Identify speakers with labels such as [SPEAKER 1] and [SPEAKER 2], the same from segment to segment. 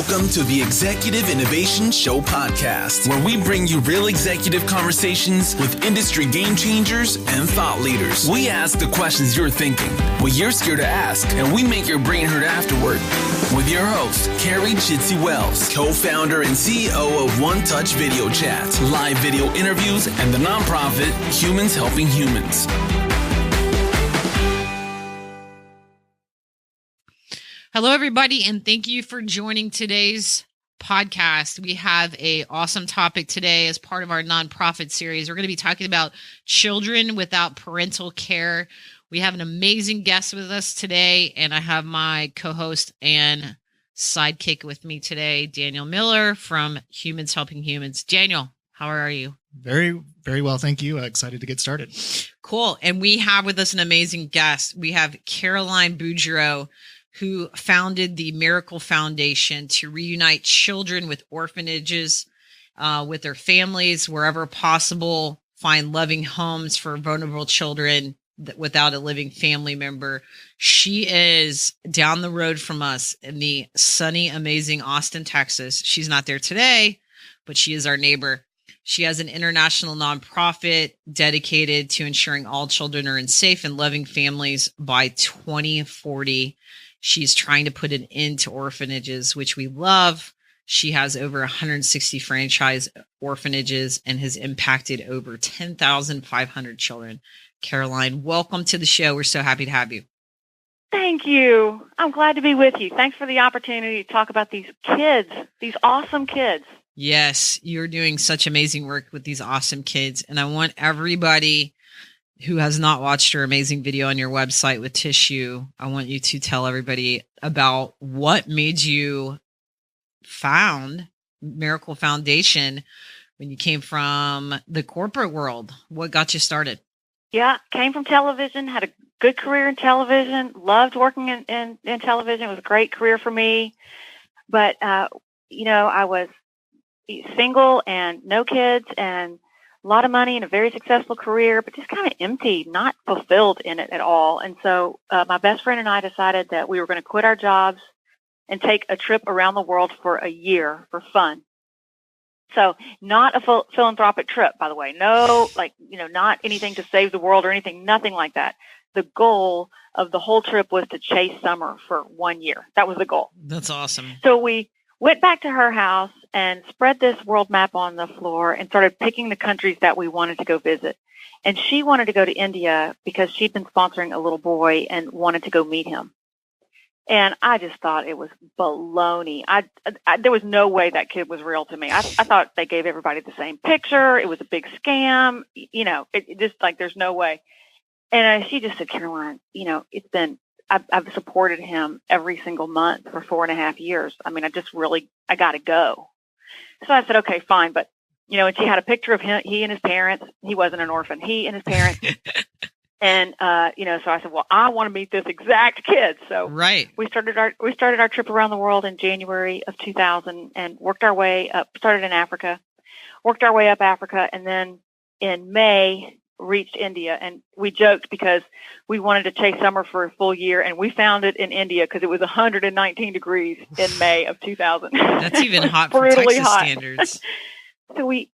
[SPEAKER 1] Welcome to the Executive Innovation Show podcast, where we bring you real executive conversations with industry game changers and thought leaders. We ask the questions you're thinking, what you're scared to ask, and we make your brain hurt afterward. With your host, Carrie Chitsey Wells, co-founder and CEO of One Touch Video Chat, live video interviews, and the nonprofit Humans Helping Humans.
[SPEAKER 2] Hello, everybody, and thank you for joining today's podcast. We have an awesome topic today as part of our nonprofit series. We're going to be talking about children without parental care. We have an amazing guest with us today, and I have my co-host and sidekick with me today, Daniel Miller from Humans Helping Humans. Daniel, how are you?
[SPEAKER 3] Very, very well. Thank you. Excited to get started.
[SPEAKER 2] Cool. And we have with us an amazing guest. We have Caroline Boudreaux, who founded the Miracle Foundation to reunite children with orphanages, with their families wherever possible, find loving homes for vulnerable children without a living family member. She is down the road from us in the sunny, amazing Austin, Texas. She's not there today, but she is our neighbor. She has an international nonprofit dedicated to ensuring all children are in safe and loving families by 2040. She's trying to put an end to orphanages, which we love. She has over 160 franchise orphanages and has impacted over 10,500 children. Caroline, welcome to the show. We're so happy to have you.
[SPEAKER 4] Thank you. I'm glad to be with you. Thanks for the opportunity to talk about these kids, these awesome kids.
[SPEAKER 2] Yes, you're doing such amazing work with these awesome kids. And I want everybody who has not watched your amazing video on your website with Tissue, I want you to tell everybody about what made you found Miracle Foundation when you came from the corporate world. What got you started?
[SPEAKER 4] Yeah, came from television, had a good career in television, loved working in television. It was a great career for me. But, I was single and no kids and a lot of money and a very successful career, but just kind of empty, not fulfilled in it at all. And so my best friend and I decided that we were going to quit our jobs and take a trip around the world for a year for fun. So not a philanthropic trip, by the way. No, not anything to save the world or anything, nothing like that. The goal of the whole trip was to chase summer for 1 year. That was the goal.
[SPEAKER 2] That's awesome.
[SPEAKER 4] So we went back to her house and spread this world map on the floor and started picking the countries that we wanted to go visit. And she wanted to go to India because she'd been sponsoring a little boy and wanted to go meet him. And I just thought it was baloney. There was no way that kid was real to me. I thought they gave everybody the same picture. It was a big scam. It just like there's no way. And she just said, Caroline, I've supported him every single month for 4.5 years. I mean, I got to go. So I said, okay, fine. But, and she had a picture of him, he and his parents. He wasn't an orphan. He and his parents. And, so I said, well, I want to meet this exact kid. So
[SPEAKER 2] right.
[SPEAKER 4] we started our trip around the world in January of 2000 and worked our way up, started in Africa, worked our way up Africa. And then in May, reached India, and we joked because we wanted to chase summer for a full year, and we found it in India because it was 119 degrees in May of 2000.
[SPEAKER 2] That's even hot for Texas standards.
[SPEAKER 4] So we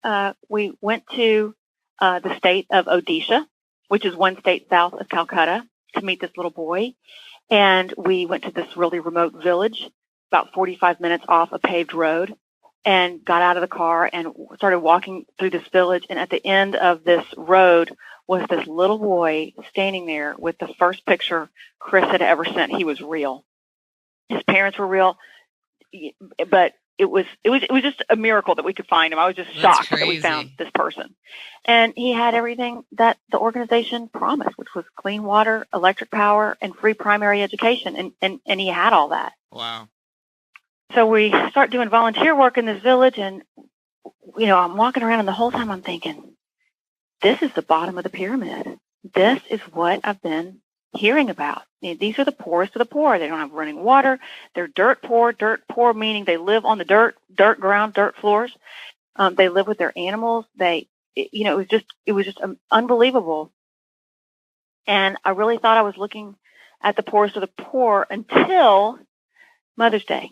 [SPEAKER 4] went to the state of Odisha, which is one state south of Calcutta, to meet this little boy, and we went to this really remote village, about 45 minutes off a paved road, and got out of the car and started walking through this village. And at the end of this road was this little boy standing there with the first picture Chris had ever sent. He was real. His parents were real, but it was just a miracle that we could find him. I was just shocked that we found this person. And he had everything that the organization promised, which was clean water, electric power, and free primary education. And he had all that.
[SPEAKER 2] Wow.
[SPEAKER 4] So we start doing volunteer work in this village, and, I'm walking around, and the whole time I'm thinking, this is the bottom of the pyramid. This is what I've been hearing about. These are the poorest of the poor. They don't have running water. They're dirt poor meaning they live on the dirt ground, dirt floors. They live with their animals. It was just unbelievable. And I really thought I was looking at the poorest of the poor until Mother's Day.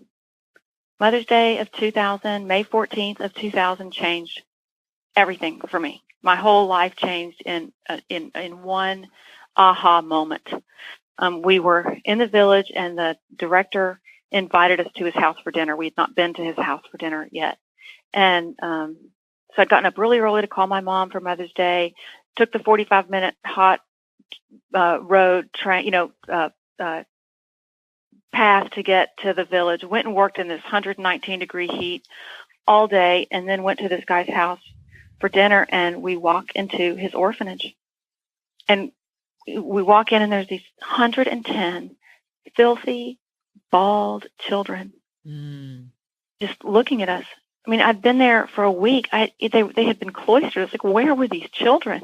[SPEAKER 4] Mother's Day of 2000, May 14th of 2000 changed everything for me. My whole life changed in one aha moment. We were in the village, and the director invited us to his house for dinner. We had not been to his house for dinner yet. And so I'd gotten up really early to call my mom for Mother's Day, took the 45-minute hot road train, path to get to the village, went and worked in this 119-degree heat all day, and then went to this guy's house for dinner, and we walk into his orphanage. And we walk in, and there's these 110 filthy, bald children just looking at us. I mean, I'd been there for a week. They had been cloistered. It's like, where were these children?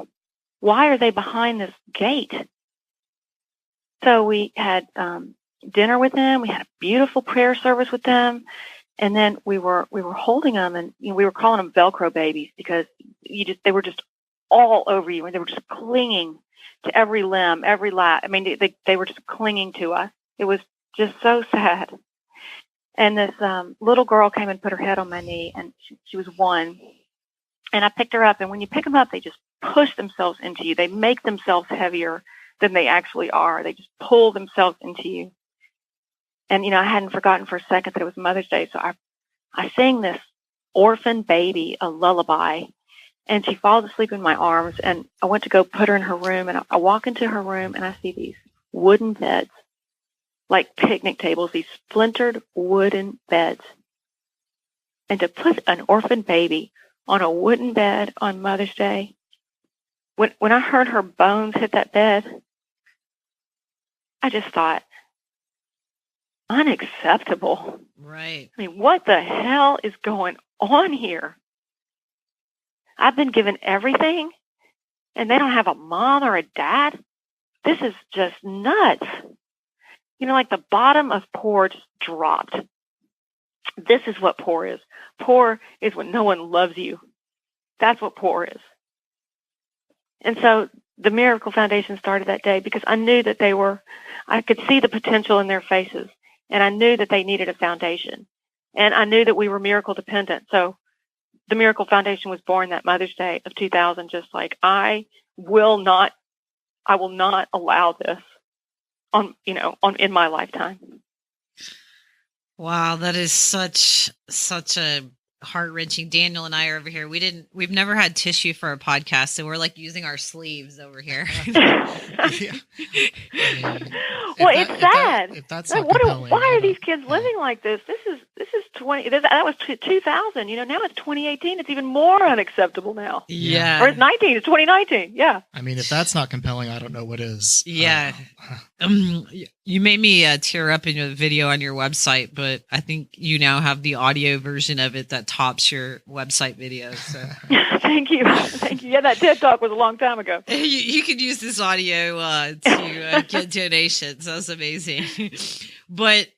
[SPEAKER 4] Why are they behind this gate? So we had dinner with them. We had a beautiful prayer service with them, and then we were holding them, and we were calling them Velcro babies because they were just all over you, and they were just clinging to every limb, every lap. I mean, they were just clinging to us. It was just so sad. And this little girl came and put her head on my knee, and she was 1. And I picked her up, and when you pick them up, they just push themselves into you. They make themselves heavier than they actually are. They just pull themselves into you. And, I hadn't forgotten for a second that it was Mother's Day, so I sang this orphan baby a lullaby, and she falls asleep in my arms, and I went to go put her in her room, and I walk into her room, and I see these wooden beds, like picnic tables, these splintered wooden beds. And to put an orphan baby on a wooden bed on Mother's Day, when I heard her bones hit that bed, I just thought, unacceptable.
[SPEAKER 2] Right.
[SPEAKER 4] I mean, what the hell is going on here? I've been given everything, and they don't have a mom or a dad. This is just nuts. Like the bottom of poor just dropped. This is what poor is. Poor is when no one loves you. That's what poor is. And so the Miracle Foundation started that day because I knew that I could see the potential in their faces, and I knew that they needed a foundation. And I knew that we were miracle dependent. So the Miracle Foundation was born that Mother's Day of 2000, just like I will not allow this in my lifetime.
[SPEAKER 2] Wow, that is such a heart-wrenching. Daniel and I are over here. We've never had tissue for a podcast, so we're like using our sleeves over here.
[SPEAKER 4] Well, it's sad.
[SPEAKER 3] If that's not compelling,
[SPEAKER 4] why are these kids living like this? This is 20. That was 2000. Now it's 2018. It's even more unacceptable now.
[SPEAKER 2] Yeah.
[SPEAKER 4] Or it's 19. It's 2019. Yeah.
[SPEAKER 3] I mean, if that's not compelling, I don't know what is.
[SPEAKER 2] Yeah. You made me tear up in your video on your website, but I think you now have the audio version of it that tops your website video. So.
[SPEAKER 4] Thank you. Yeah, that TED Talk was a long time ago.
[SPEAKER 2] You could use this audio to get donations. That's amazing. But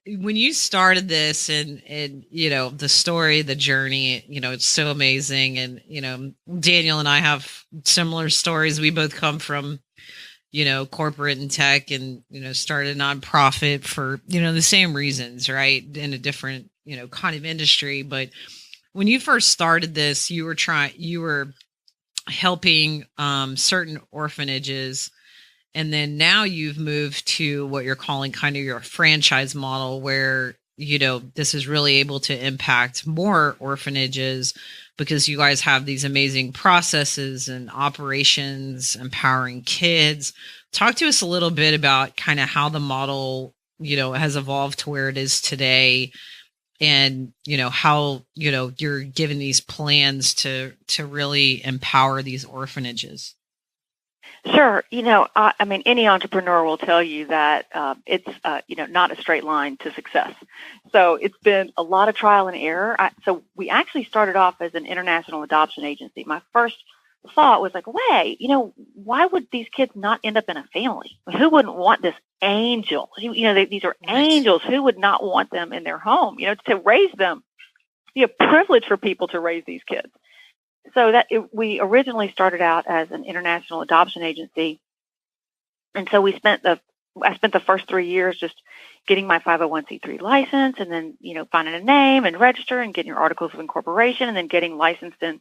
[SPEAKER 2] when you started this and the story, the journey, it's so amazing. And, Daniel and I have similar stories. We both come from, corporate and tech and, started a nonprofit for, the same reasons, right? In a different, kind of industry. But when you first started this, you were helping certain orphanages. And then now you've moved to what you're calling kind of your franchise model where, this is really able to impact more orphanages because you guys have these amazing processes and operations, empowering kids. Talk to us a little bit about kind of how the model, has evolved to where it is today and, how, you're given these plans to really empower these orphanages.
[SPEAKER 4] Sure. I mean, any entrepreneur will tell you that it's, not a straight line to success. So it's been a lot of trial and error. So we actually started off as an international adoption agency. My first thought was like, wait, why would these kids not end up in a family? Who wouldn't want this angel? These are angels. Who would not want them in their home, to raise them? It'd be a privilege for people to raise these kids. So we originally started out as an international adoption agency. And so we spent the I spent the first 3 years just getting my 501c3 license, and then, finding a name and register and getting your articles of incorporation, and then getting licensed in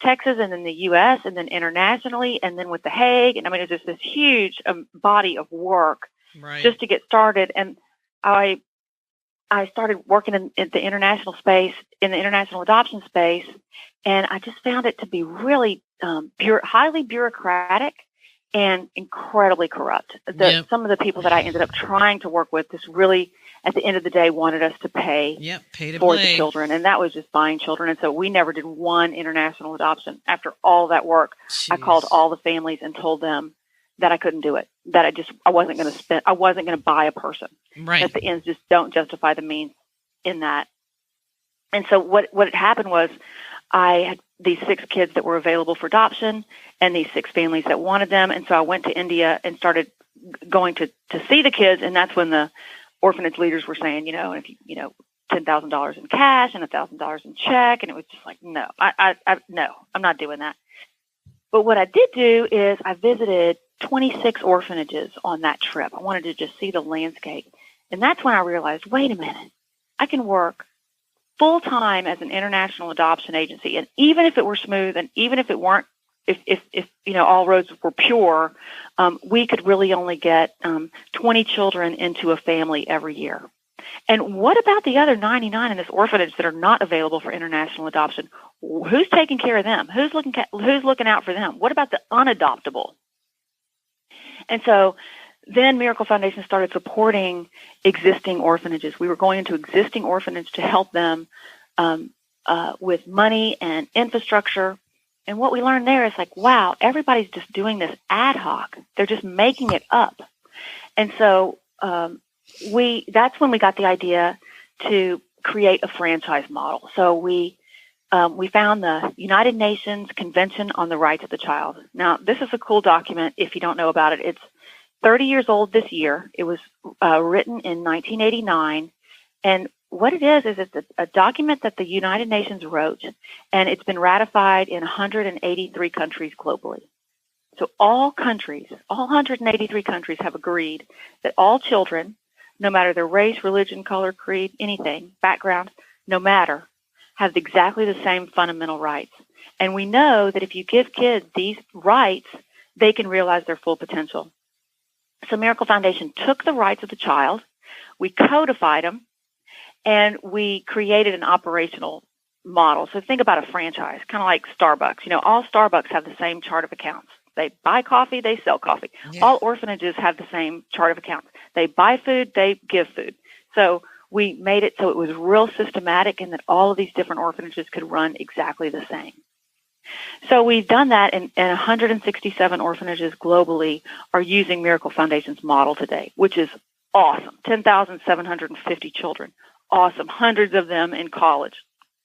[SPEAKER 4] Texas and then the U.S. and then internationally, and then with The Hague. And I mean, it was just this huge body of work just to get started. And I started working in the international space, in the international adoption space, and I just found it to be really highly bureaucratic and incredibly corrupt. Some of the people that I ended up trying to work with just really, at the end of the day, wanted us to pay for the children, and that was just buying children. And so we never did one international adoption. After all that work, I called all the families and told them that I couldn't do it, that I wasn't going to buy a person.
[SPEAKER 2] Right.
[SPEAKER 4] That the ends just don't justify the means in that. And so what had happened was, I had these 6 kids that were available for adoption and these 6 families that wanted them. And so I went to India and started going to see the kids. And that's when the orphanage leaders were saying, if you, $10,000 in cash and $1,000 in check. And it was just like, no, no, I'm not doing that. But what I did do is I visited 26 orphanages on that trip. I wanted to just see the landscape. And that's when I realized, wait a minute, I can work full-time as an international adoption agency. And even if it were smooth, and even if it weren't, if all roads were pure, we could really only get 20 children into a family every year. And what about the other 99 in this orphanage that are not available for international adoption? Who's taking care of them? Who's looking out for them? What about the unadoptable? And so then Miracle Foundation started supporting existing orphanages. We were going into existing orphanages to help them with money and infrastructure. And what we learned there is like, wow, everybody's just doing this ad hoc. They're just making it up. And so that's when we got the idea to create a franchise model. So we found the United Nations Convention on the Rights of the Child. Now, this is a cool document if you don't know about it. It's 30 years old this year. It was written in 1989. And what it is it's a document that the United Nations wrote, and it's been ratified in 183 countries globally. So all 183 countries have agreed that all children, no matter their race, religion, color, creed, anything, background, no matter, have exactly the same fundamental rights. And we know that if you give kids these rights, they can realize their full potential. So Miracle Foundation took the rights of the child, we codified them, and we created an operational model. So think about a franchise, kind of like Starbucks. All Starbucks have the same chart of accounts. They buy coffee, they sell coffee. Yeah. All orphanages have the same chart of accounts. They buy food, they give food. So we made it so it was real systematic and that all of these different orphanages could run exactly the same. So we've done that, and 167 orphanages globally are using Miracle Foundation's model today, which is awesome. 10,750 children. Awesome. Hundreds of them in college.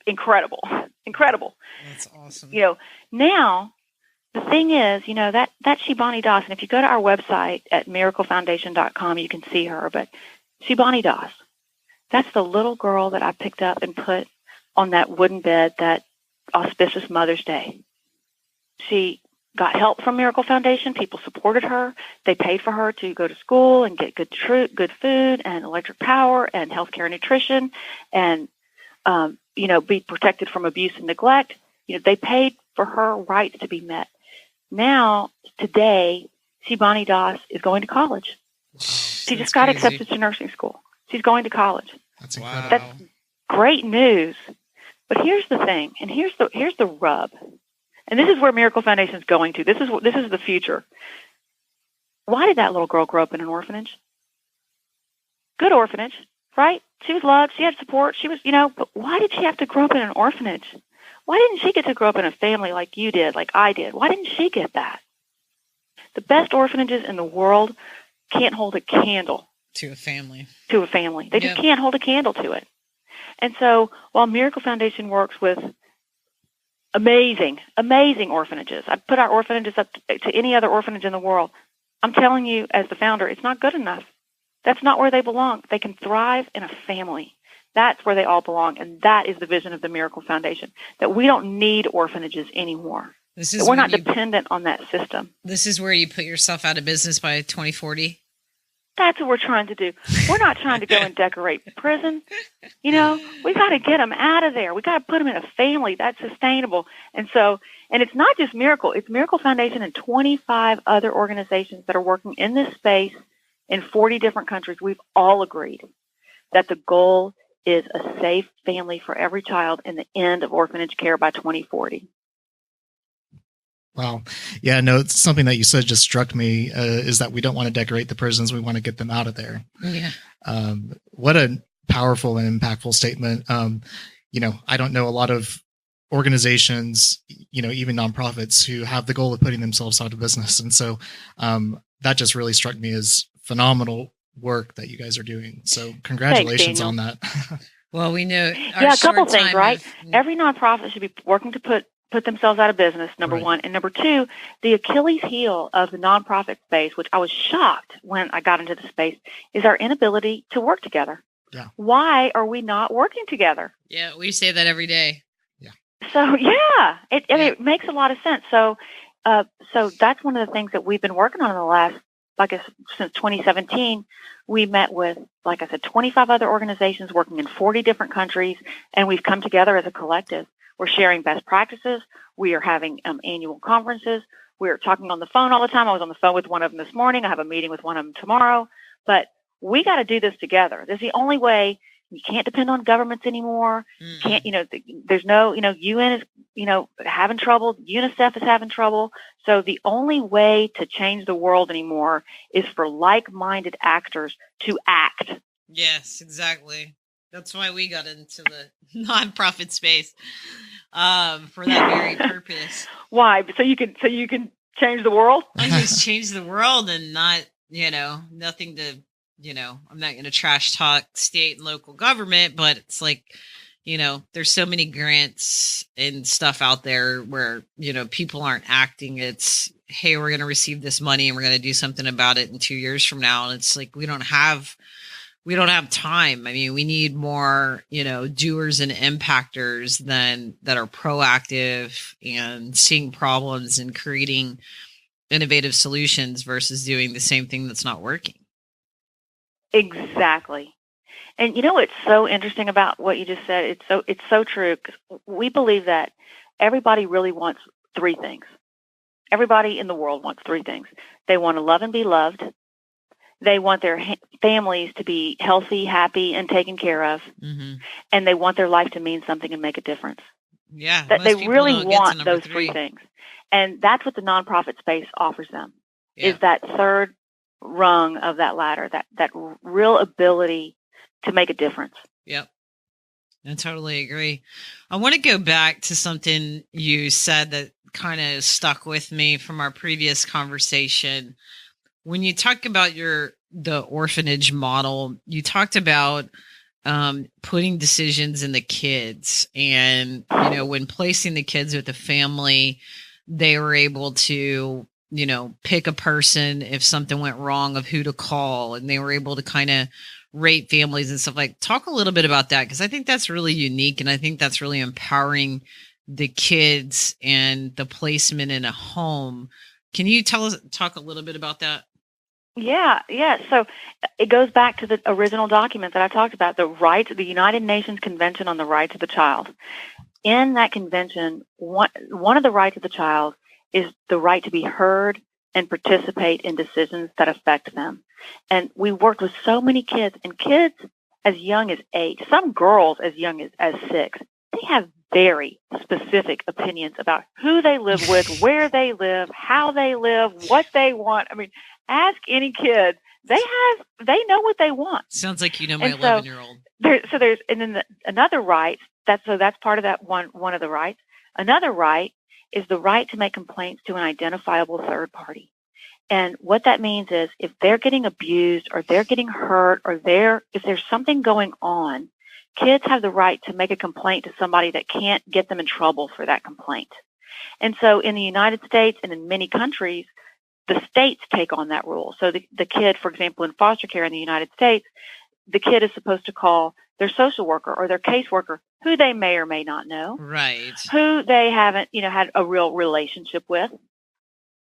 [SPEAKER 4] Incredible.
[SPEAKER 2] That's awesome.
[SPEAKER 4] Now the thing is, that Shibani Das, and if you go to our website at miraclefoundation.com, you can see her, but Shibani Das, that's the little girl that I picked up and put on that wooden bed that auspicious Mother's Day. She got help from Miracle Foundation. People supported her. They paid for her to go to school and get good food and electric power and healthcare and nutrition and, be protected from abuse and neglect. They paid for her rights to be met. Now, today, Shibani Das is going to college. Wow. She just got accepted to nursing school. She's going to college.
[SPEAKER 3] That's incredible.
[SPEAKER 4] That's great news. But here's the thing, and here's the rub. And this is where Miracle Foundation is going to. This is the future. Why did that little girl grow up in an orphanage? Good orphanage, right? She was loved. She had support. She was, but why did she have to grow up in an orphanage? Why didn't she get to grow up in a family like you did, like I did? Why didn't she get that? The best orphanages in the world can't hold a candle
[SPEAKER 2] to a family.
[SPEAKER 4] They just can't hold a candle to it. And so while Miracle Foundation works with amazing orphanages, I put our orphanages up to any other orphanage in the world, I'm telling you as the founder, it's not good enough. That's not where they belong. They can thrive in a family. That's where they all belong. And that is the vision of the Miracle Foundation, that we don't need orphanages anymore. We're not dependent on that system.
[SPEAKER 2] This is where you put yourself out of business by 2040?
[SPEAKER 4] That's what we're trying to do. We're not trying to go and decorate prison. We got to get them out of there. We got to put them in a family that's sustainable. And it's not just Miracle. It's Miracle Foundation and 25 other organizations that are working in this space in 40 different countries. We've all agreed that the goal is a safe family for every child and the end of orphanage care by 2040.
[SPEAKER 3] Wow. Yeah, no, it's something that you said just struck me, is that we don't want to decorate the prisons. We want to get them out of there.
[SPEAKER 2] Yeah.
[SPEAKER 3] What a powerful and impactful statement. I don't know a lot of organizations, even nonprofits who have the goal of putting themselves out of business. And so that just really struck me as phenomenal work that you guys are doing. So congratulations on that.
[SPEAKER 2] Well, we know.
[SPEAKER 4] A couple things, right? Every nonprofit should be working to put themselves out of business, number
[SPEAKER 3] Right.
[SPEAKER 4] one. And number two, the Achilles heel of the nonprofit space, which I was shocked when I got into the space, is our inability to work together.
[SPEAKER 3] Yeah.
[SPEAKER 4] Why are we not working together?
[SPEAKER 2] Yeah, we say that every day.
[SPEAKER 4] So, yeah, it makes a lot of sense. So that's one of the things that we've been working on in the last, since 2017. We met with, 25 other organizations working in 40 different countries, and we've come together as a collective. We're sharing best practices. We are having annual conferences. We're talking on the phone all the time. I was on the phone with one of them this morning. I have a meeting with one of them tomorrow. But we got to do this together. This is the only way. You can't depend on governments anymore. Can't, there's no, UN is, having trouble. UNICEF is having trouble. So the only way to change the world anymore is for like-minded actors to act.
[SPEAKER 2] Yes, exactly. That's why we got into the nonprofit space, for that very purpose.
[SPEAKER 4] Why? So you can change the world?
[SPEAKER 2] I just change the world and not, nothing to, I'm not going to trash talk state and local government, but it's there's so many grants and stuff out there where, people aren't acting. It's, hey, we're going to receive this money and we're going to do something about it in 2 years from now. And it's we don't have time. I mean, we need more, doers and impactors that are proactive and seeing problems and creating innovative solutions versus doing the same thing that's not working.
[SPEAKER 4] Exactly. And what's so interesting about what you just said? It's so true, because we believe that everybody really wants three things. Everybody in the world wants three things. They want to love and be loved. They want their families to be healthy, happy, and taken care of. Mm-hmm. And they want their life to mean something and make a difference.
[SPEAKER 2] Yeah.
[SPEAKER 4] That they really want those three things. And that's what the nonprofit space offers them, is that third rung of that ladder, that real ability to make a difference.
[SPEAKER 2] Yep. I totally agree. I want to go back to something you said that kind of stuck with me from our previous conversation. When you talk about the orphanage model, you talked about putting decisions in the kids, and when placing the kids with the family, they were able to pick a person if something went wrong, of who to call, and they were able to kind of rate families and stuff. Talk a little bit about that, because I think that's really unique, and I think that's really empowering the kids and the placement in a home. Can you talk a little bit about that?
[SPEAKER 4] Yeah. So it goes back to the original document that I talked about, the United Nations Convention on the Rights of the Child. In that convention, one of the rights of the child is the right to be heard and participate in decisions that affect them. And we worked with so many kids, and kids as young as 8, some girls as young as 6, they have very specific opinions about who they live with, where they live, how they live, what they want. I mean, ask any kid. They know what they want.
[SPEAKER 2] Sounds like my 11-year-old.
[SPEAKER 4] Another right. That's part of that one of the rights. Another right is the right to make complaints to an identifiable third party. And what that means is, if they're getting abused or they're getting hurt or if there's something going on, kids have the right to make a complaint to somebody that can't get them in trouble for that complaint. And so in the United States and in many countries, the states take on that rule. So the kid, for example, in foster care in the United States, the kid is supposed to call their social worker or their caseworker, who they may or may not know,
[SPEAKER 2] right?
[SPEAKER 4] Who they haven't, had a real relationship with,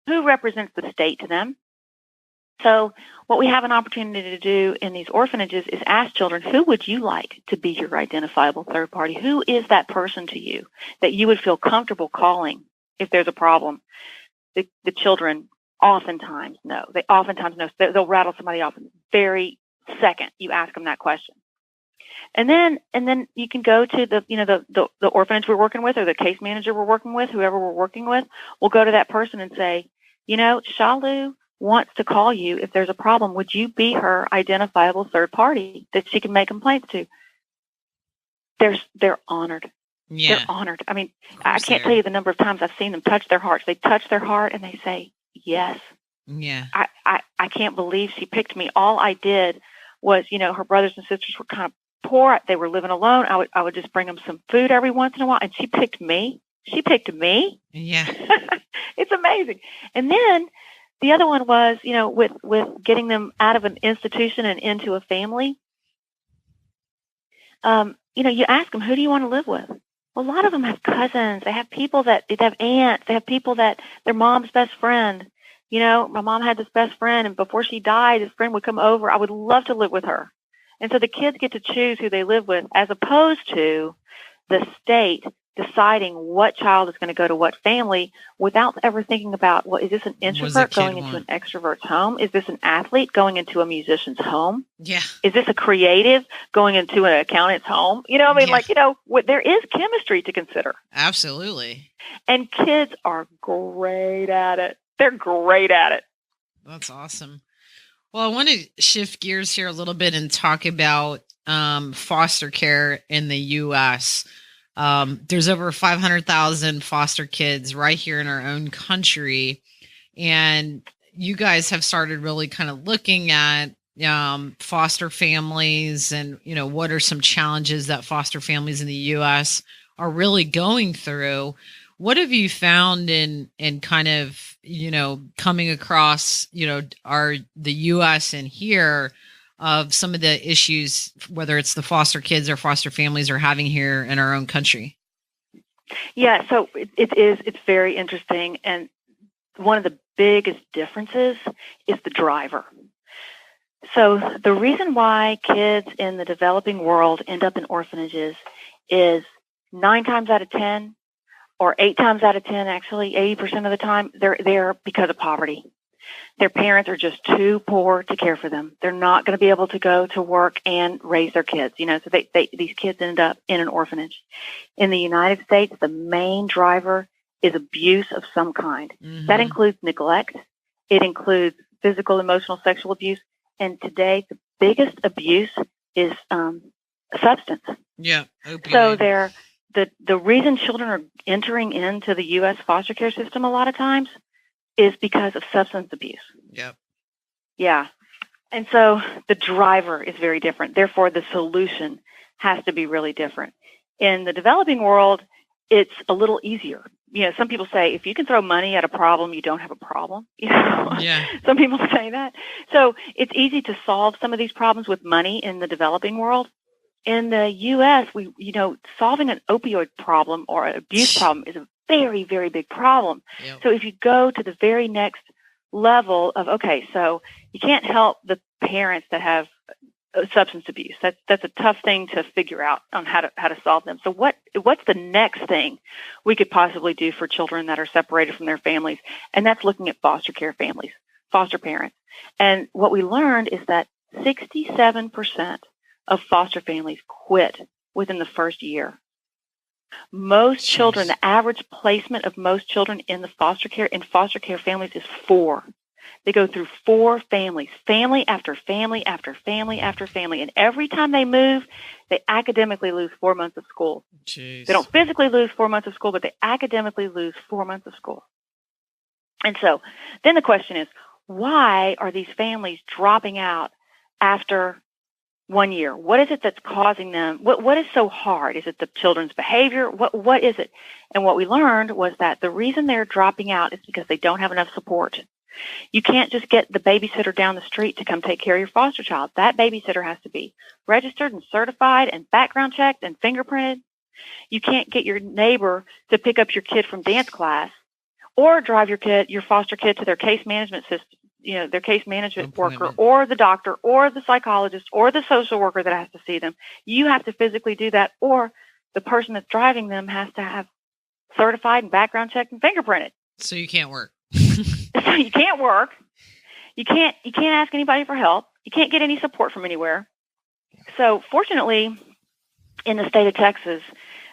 [SPEAKER 4] who represents the state to them. So what we have an opportunity to do in these orphanages is ask children, who would you like to be your identifiable third party? Who is that person to you that you would feel comfortable calling if there's a problem? The children oftentimes know. They oftentimes know. They'll rattle somebody off in the very second you ask them that question. And then you can go to the orphanage we're working with, or the case manager we're working with, whoever we're working with. We'll go to that person and say, Shalu wants to call you if there's a problem. Would you be her identifiable third party that she can make complaints to? They're honored.
[SPEAKER 2] Yeah.
[SPEAKER 4] They're honored. I mean, I can't tell you the number of times I've seen them touch their hearts. They touch their heart and they say, yes.
[SPEAKER 2] Yeah.
[SPEAKER 4] I can't believe she picked me. All I did was, her brothers and sisters were kind of poor. They were living alone. I would just bring them some food every once in a while, and she picked me. She picked me.
[SPEAKER 2] Yeah.
[SPEAKER 4] It's amazing. And then the other one was, with getting them out of an institution and into a family. You ask them, who do you want to live with? Well, a lot of them have cousins. They have people they have aunts. They have people that their mom's best friend. My mom had this best friend, and before she died, this friend would come over. I would love to live with her. And so the kids get to choose who they live with, as opposed to the state deciding what child is going to go to what family without ever thinking about, well, is this an introvert going into an extrovert's home? Is this an athlete going into a musician's home?
[SPEAKER 2] Yeah.
[SPEAKER 4] Is this a creative going into an accountant's home? There is chemistry to consider.
[SPEAKER 2] Absolutely.
[SPEAKER 4] And kids are great at it. They're great at it.
[SPEAKER 2] That's awesome. Well, I want to shift gears here a little bit and talk about foster care in the U.S. There's over 500,000 foster kids right here in our own country. And you guys have started really kind of looking at foster families and, what are some challenges that foster families in the U.S. are really going through. What have you found in kind of, coming across, the U.S. and here of some of the issues, whether it's the foster kids or foster families are having here in our own country?
[SPEAKER 4] Yeah, so it's very interesting. And one of the biggest differences is the driver. So the reason why kids in the developing world end up in orphanages is 9 times out of 10, or 8 times out of 10, actually, 80% of the time, they're there because of poverty. Their parents are just too poor to care for them. They're not going to be able to go to work and raise their kids. So these kids end up in an orphanage. In the United States, the main driver is abuse of some kind. Mm-hmm. That includes neglect. It includes physical, emotional, sexual abuse. And today, the biggest abuse is substance.
[SPEAKER 2] Yeah. Opioid.
[SPEAKER 4] So the reason children are entering into the U.S. foster care system a lot of times is because of substance abuse.
[SPEAKER 2] Yep.
[SPEAKER 4] Yeah. And so the driver is very different. Therefore, the solution has to be really different. In the developing world, it's a little easier. Some people say, if you can throw money at a problem, you don't have a problem.
[SPEAKER 2] Yeah.
[SPEAKER 4] Some people say that. So it's easy to solve some of these problems with money in the developing world. In the U.S., solving an opioid problem or an abuse problem is a very, very big problem. Yep. So if you go to the very next level of, okay, so you can't help the parents that have substance abuse. That's a tough thing to figure out on how to solve them. So what's the next thing we could possibly do for children that are separated from their families? And that's looking at foster care families, foster parents. And what we learned is that 67% of foster families quit within the first year. Most children, the average placement of most children in foster care families is 4. They go through 4 families, family after family after family after family. And every time they move, they academically lose 4 months of school.
[SPEAKER 2] Jeez.
[SPEAKER 4] They don't physically lose 4 months of school, but they academically lose 4 months of school. And so then the question is, why are these families dropping out after 1 year? What is it that's causing them? What is so hard? Is it the children's behavior? What is it? And what we learned was that the reason they're dropping out is because they don't have enough support. You can't just get the babysitter down the street to come take care of your foster child. That babysitter has to be registered and certified and background checked and fingerprinted. You can't get your neighbor to pick up your kid from dance class or drive your foster kid to their case management system, their case management worker or the doctor or the psychologist or the social worker that has to see them. You have to physically do that, or the person that's driving them has to have certified and background checked and fingerprinted.
[SPEAKER 2] So you can't work.
[SPEAKER 4] So you can't work. You can't ask anybody for help. You can't get any support from anywhere. So fortunately, in the state of Texas,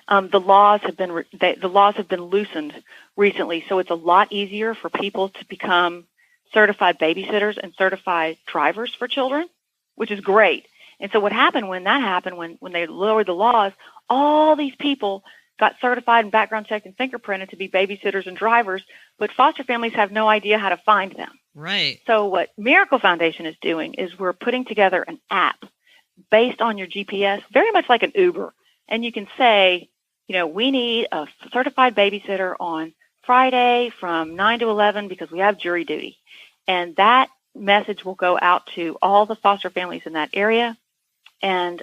[SPEAKER 4] the laws have been loosened recently, so it's a lot easier for people to become certified babysitters and certified drivers for children, which is great. And so what happened when they lowered the laws, all these people got certified and background checked and fingerprinted to be babysitters and drivers, but foster families have no idea how to find them.
[SPEAKER 2] Right.
[SPEAKER 4] So what Miracle Foundation is doing is we're putting together an app based on your GPS, very much like an Uber. And you can say, we need a certified babysitter on Friday from 9 to 11 because we have jury duty. And that message will go out to all the foster families in that area, and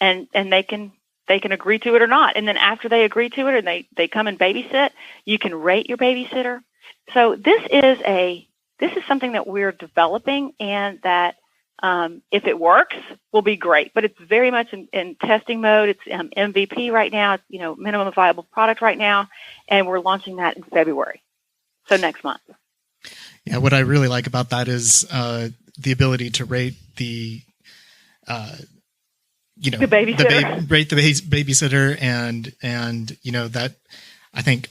[SPEAKER 4] they can agree to it or not. And then after they agree to it and they come and babysit, you can rate your babysitter. So this is something that we're developing, and that if it works, will be great. But it's very much in testing mode. It's MVP right now. It's minimum viable product right now, and we're launching that in February. So next month.
[SPEAKER 3] Yeah, what I really like about that is the ability to rate the
[SPEAKER 4] babysitter.
[SPEAKER 3] Rate the babysitter, and that I think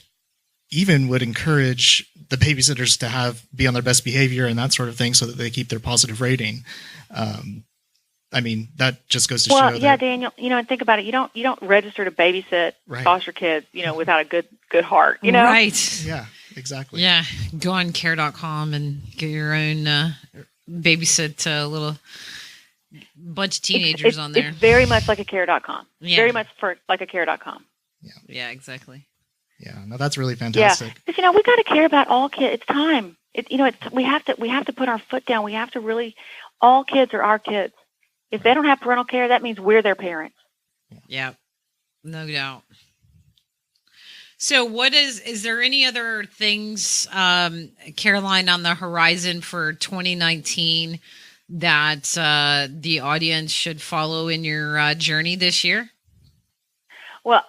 [SPEAKER 3] even would encourage the babysitters to be on their best behavior and that sort of thing, so that they keep their positive rating. That just goes to show.
[SPEAKER 4] Well, yeah, Daniel. And think about it. You don't register to babysit foster kids, without a good heart.
[SPEAKER 2] Right.
[SPEAKER 3] Yeah. Exactly.
[SPEAKER 2] Yeah. Go on care.com and get your own babysit a little bunch of teenagers on there.
[SPEAKER 4] It's very much like a care.com.
[SPEAKER 2] Yeah.
[SPEAKER 4] Very much like a care.com.
[SPEAKER 3] Yeah.
[SPEAKER 2] Yeah, exactly.
[SPEAKER 3] Yeah. No, that's really fantastic.
[SPEAKER 4] Yeah. Because, we got to care about all kids. It's time. We have to put our foot down. We have to really, all kids are our kids. If they don't have parental care, that means we're their parents.
[SPEAKER 2] Yeah. No doubt. So is there any other things, Caroline, on the horizon for 2019 that the audience should follow in your journey this year?
[SPEAKER 4] Well,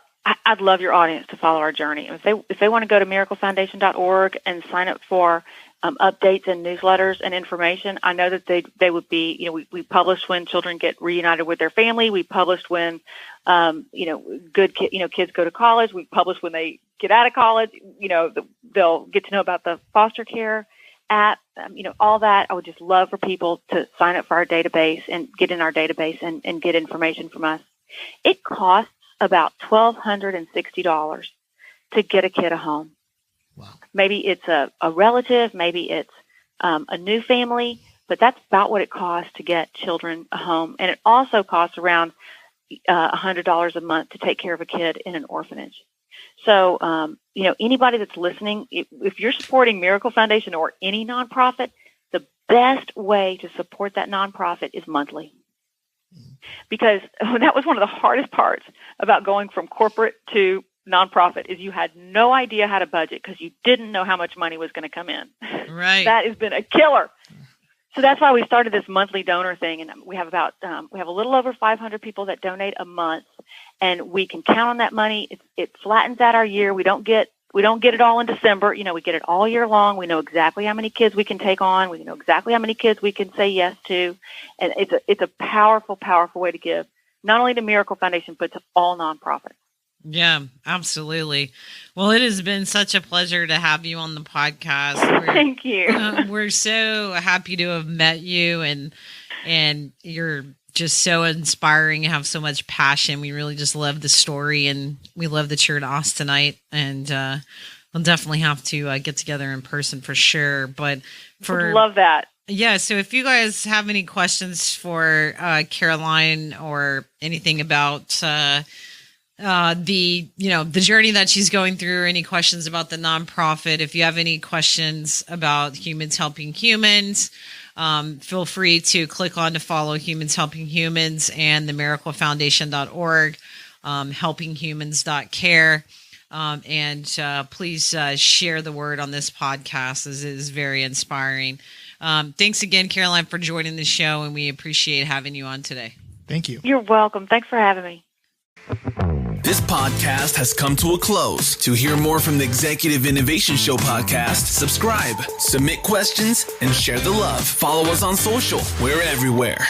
[SPEAKER 4] I'd love your audience to follow our journey. If they want to go to miraclefoundation.org and sign up for updates and newsletters and information, I know that they would be, we publish when children get reunited with their family. We publish when, kids go to college. We publish when they get out of college. They'll get to know about the foster care app, all that. I would just love for people to sign up for our database and get in our database and get information from us. It costs about $1,260 to get a kid a home.
[SPEAKER 3] Wow.
[SPEAKER 4] Maybe it's a relative, maybe it's a new family, but that's about what it costs to get children a home. And it also costs around $100 a month to take care of a kid in an orphanage. So, anybody that's listening, if you're supporting Miracle Foundation or any nonprofit, the best way to support that nonprofit is monthly. Because that was one of the hardest parts about going from corporate to nonprofit is you had no idea how to budget because you didn't know how much money was going to come in.
[SPEAKER 2] Right.
[SPEAKER 4] That has been a killer. So that's why we started this monthly donor thing, and we have we have a little over 500 people that donate a month, and we can count on that money. It flattens out our year. We don't get it all in December. We get it all year long. We know exactly how many kids we can take on. We know exactly how many kids we can say yes to, and it's a powerful, powerful way to give, not only to Miracle Foundation but to all nonprofits.
[SPEAKER 2] Yeah, absolutely. Well, it has been such a pleasure to have you on the podcast.
[SPEAKER 4] Thank you.
[SPEAKER 2] We're so happy to have met you, and you're just so inspiring. You have so much passion. We really just love the story, and we love that you're at Austinite, and we'll definitely have to get together in person for sure. But
[SPEAKER 4] love that.
[SPEAKER 2] Yeah. So if you guys have any questions for Caroline or anything about the journey that she's going through, or any questions about the nonprofit, if you have any questions about Humans Helping Humans, feel free to click on to follow Humans Helping Humans and the miraclefoundation.org, helpinghumans.care. And please share the word on this podcast, as it is very inspiring. Thanks again, Caroline, for joining the show, and we appreciate having you on today.
[SPEAKER 3] Thank you.
[SPEAKER 4] You're welcome. Thanks for having me.
[SPEAKER 1] This podcast has come to a close. To hear more from the Executive Innovation Show podcast, subscribe, submit questions, and share the love. Follow us on social. We're everywhere.